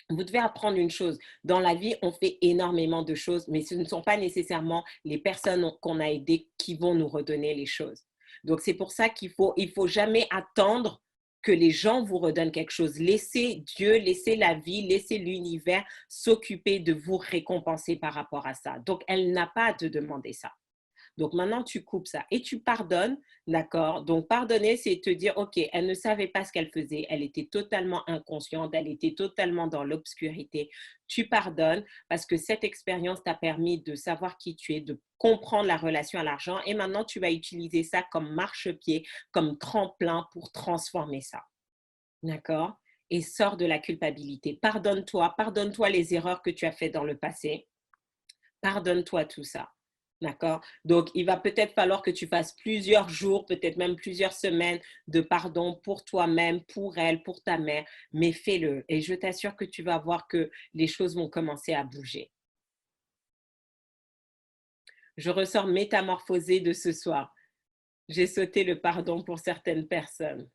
Vous devez apprendre une chose. Dans la vie, on fait énormément de choses, mais ce ne sont pas nécessairement les personnes qu'on a aidées qui vont nous redonner les choses. Donc, c'est pour ça qu'il faut jamais attendre que les gens vous redonnent quelque chose. Laissez Dieu, laissez la vie, laissez l'univers s'occuper de vous récompenser par rapport à ça. Donc, elle n'a pas à te demander ça. Donc maintenant, tu coupes ça et tu pardonnes, d'accord? Donc pardonner, c'est te dire, OK, elle ne savait pas ce qu'elle faisait, elle était totalement inconsciente, elle était totalement dans l'obscurité. Tu pardonnes parce que cette expérience t'a permis de savoir qui tu es, de comprendre la relation à l'argent et maintenant, tu vas utiliser ça comme marchepied, comme tremplin pour transformer ça, d'accord? Et sors de la culpabilité. Pardonne-toi les erreurs que tu as faites dans le passé. Pardonne-toi tout ça. D'accord? Donc, il va peut-être falloir que tu fasses plusieurs jours, peut-être même plusieurs semaines de pardon pour toi-même, pour elle, pour ta mère, mais fais-le. Et je t'assure que tu vas voir que les choses vont commencer à bouger. Je ressors métamorphosée de ce soir. J'ai sauté le pardon pour certaines personnes.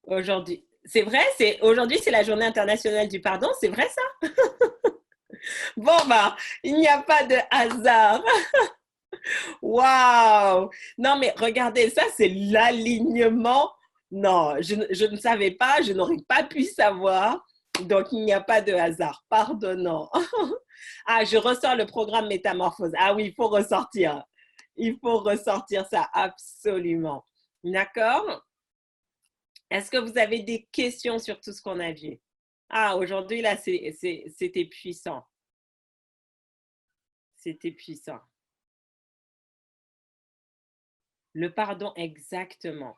Aujourd'hui, c'est vrai, aujourd'hui, c'est la journée internationale du pardon, c'est vrai ça? Bon, bah, il n'y a pas de hasard. Waouh! Non, mais regardez, ça, c'est l'alignement. Non, je ne savais pas, je n'aurais pas pu savoir. Donc, il n'y a pas de hasard. Pardonnant. Ah, je ressors le programme Métamorphose. Ah oui, il faut ressortir. Il faut ressortir ça, absolument. D'accord? Est-ce que vous avez des questions sur tout ce qu'on a vu? Ah, aujourd'hui, là, c'était puissant. C'était puissant. Le pardon, exactement.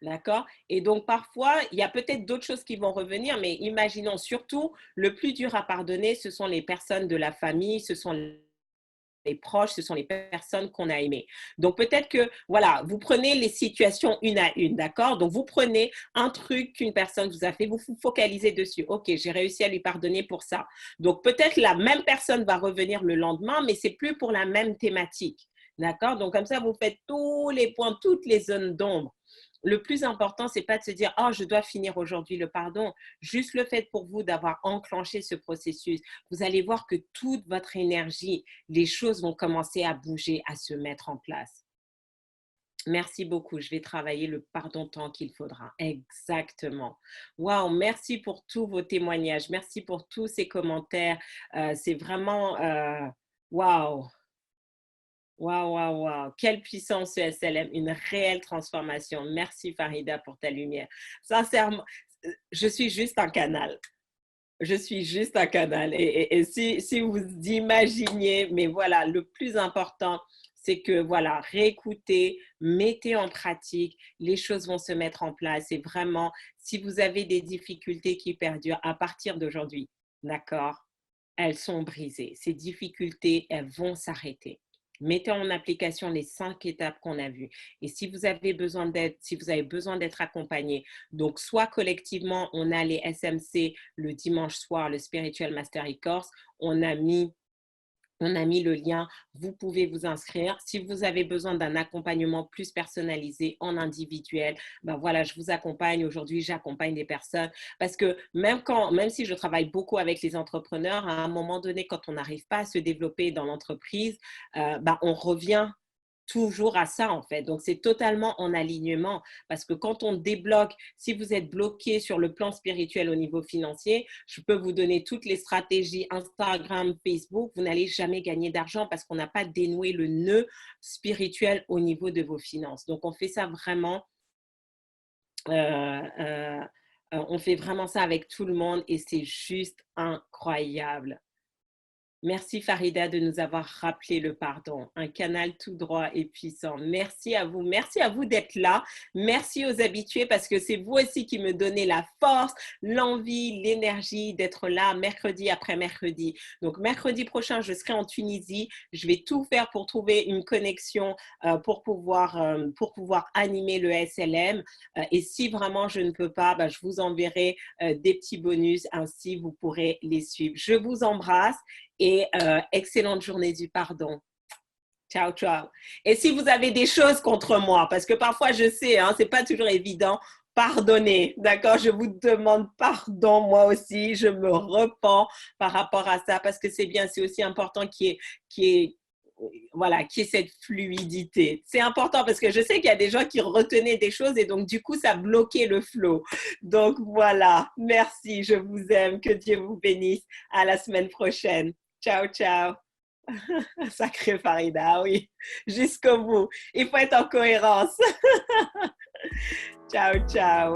D'accord? Et donc, parfois, il y a peut-être d'autres choses qui vont revenir, mais imaginons surtout, le plus dur à pardonner, ce sont les personnes de la famille, ce sont les proches, ce sont les personnes qu'on a aimées. Donc, peut-être que, voilà, vous prenez les situations une à une, d'accord? Donc, vous prenez un truc qu'une personne vous a fait, vous vous focalisez dessus. OK, j'ai réussi à lui pardonner pour ça. Donc, peut-être la même personne va revenir le lendemain, mais c'est plus pour la même thématique. D'accord? Donc, comme ça, vous faites tous les points, toutes les zones d'ombre. Le plus important, c'est pas de se dire, oh, je dois finir aujourd'hui le pardon. Juste le fait pour vous d'avoir enclenché ce processus, vous allez voir que toute votre énergie, les choses vont commencer à bouger, à se mettre en place. Merci beaucoup. Je vais travailler le pardon tant qu'il faudra. Exactement. Waouh, merci pour tous vos témoignages. Merci pour tous ces commentaires. C'est vraiment waouh. Waouh, waouh, waouh. Quelle puissance ce SLM, une réelle transformation. Merci Farida pour ta lumière. Sincèrement, je suis juste un canal. Je suis juste un canal. Et si vous imaginiez, mais voilà, le plus important, c'est que voilà, réécoutez, mettez en pratique, les choses vont se mettre en place. Et vraiment, si vous avez des difficultés qui perdurent à partir d'aujourd'hui, d'accord, elles sont brisées. Ces difficultés, elles vont s'arrêter. Mettez en application les 5 étapes qu'on a vues. Et si vous avez besoin d'aide, si vous avez besoin d'être accompagné, donc soit collectivement, on a les SMC le dimanche soir, le Spiritual Mastery Course, on a mis le lien, vous pouvez vous inscrire. Si vous avez besoin d'un accompagnement plus personnalisé en individuel, ben voilà, je vous accompagne. Aujourd'hui, j'accompagne des personnes parce que même si je travaille beaucoup avec les entrepreneurs, à un moment donné, quand on n'arrive pas à se développer dans l'entreprise, ben on revient toujours à ça en fait. Donc c'est totalement en alignement parce que quand on débloque, si vous êtes bloqué sur le plan spirituel au niveau financier, je peux vous donner toutes les stratégies Instagram, Facebook, vous n'allez jamais gagner d'argent parce qu'on n'a pas dénoué le nœud spirituel au niveau de vos finances. Donc on fait ça vraiment euh, euh, on fait vraiment ça avec tout le monde et c'est juste incroyable. Merci Farida de nous avoir rappelé le pardon, un canal tout droit et puissant. Merci à vous d'être là. Merci aux habitués parce que c'est vous aussi qui me donnez la force, l'envie, l'énergie d'être là mercredi après mercredi. Donc mercredi prochain, je serai en Tunisie. Je vais tout faire pour trouver une connexion pour pouvoir animer le SLM. Et si vraiment je ne peux pas, je vous enverrai des petits bonus, ainsi vous pourrez les suivre. Je vous embrasse et excellente journée du pardon. Ciao, ciao. Et si vous avez des choses contre moi, parce que parfois je sais, hein, c'est pas toujours évident, pardonner, d'accord? Je vous demande pardon, moi aussi, je me repens par rapport à ça parce que c'est bien, c'est aussi important voilà, qu'il y ait cette fluidité. C'est important parce que je sais qu'il y a des gens qui retenaient des choses et donc du coup, ça bloquait le flow. Donc voilà, merci, je vous aime, que Dieu vous bénisse. À la semaine prochaine. Ciao, ciao. Sacré Farida, oui, jusqu'au bout. Il faut être en cohérence. Ciao, ciao.